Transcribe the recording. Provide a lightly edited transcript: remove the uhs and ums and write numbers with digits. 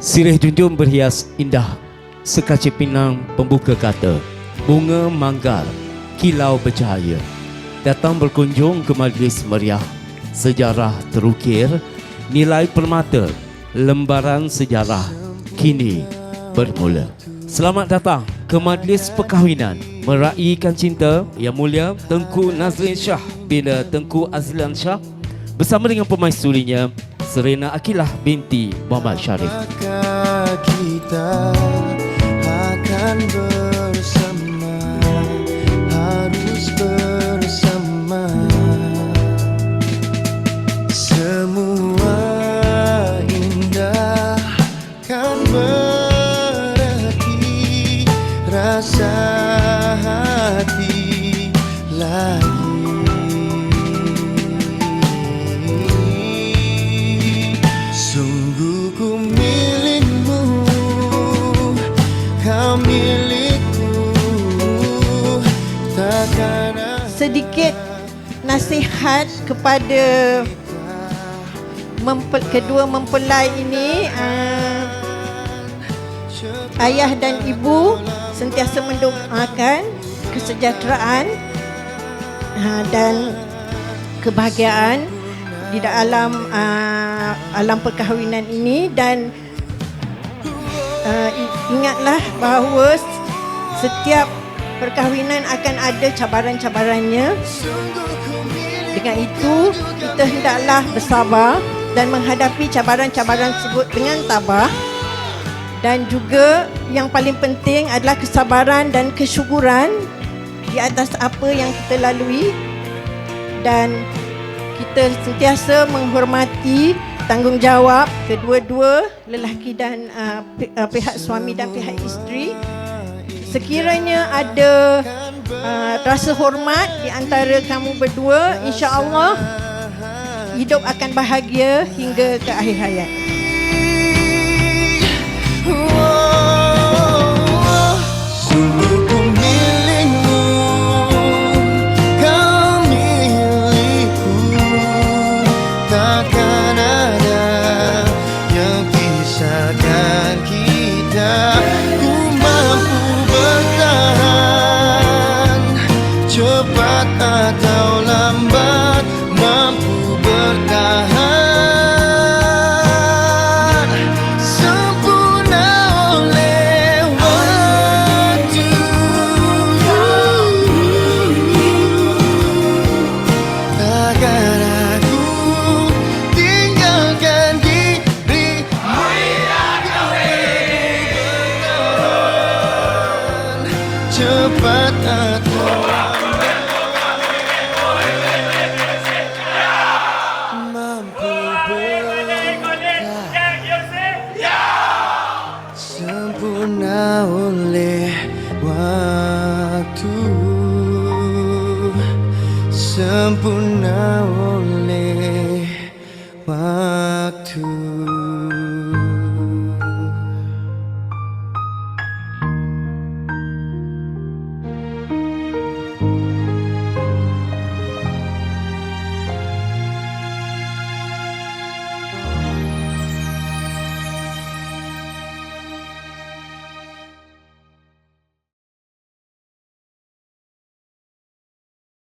Sirih junjung berhias indah, sekacip pinang pembuka kata, bunga manggar, kilau bercahaya, datang berkunjung ke majlis meriah, sejarah terukir, nilai permata, lembaran sejarah kini bermula. Selamat datang ke majlis perkahwinan meraihkan cinta Yang Mulia Tengku Nazrin Shah bin Tengku Azlan Shah bersama dengan permaisurinya Serena Akilah binti Muhammad Sharif. Kita akan bersama, harus bersama. Semua indah kan berarti rasa hati lagi. Sungguh ku milikmu, kau milikku, takkan sedikit nasihat kepada kedua mempelai ini. Ayah dan ibu sentiasa mendoakan kesejahteraan dan kebahagiaan di dalam alam perkahwinan ini, dan ingatlah bahawa setiap perkahwinan akan ada cabaran-cabarannya. Dengan itu, kita hendaklah bersabar dan menghadapi cabaran-cabaran tersebut dengan tabah. Dan juga yang paling penting adalah kesabaran dan kesyukuran di atas apa yang kita lalui, dan kita sentiasa menghormati tanggungjawab kedua-dua lelaki dan pihak suami dan pihak isteri. Sekiranya ada rasa hormat di antara kamu berdua, insya-Allah hidup akan bahagia hingga ke akhir hayat. Sungguh ku milikmu, kau milikku, takkan ada yang pisahkan kita. Ku mampu bertahan, cepat atau lambat, mampu bertahan. Cepat atau mampu bertahan, sempurna oleh waktu, sempurna oleh waktu.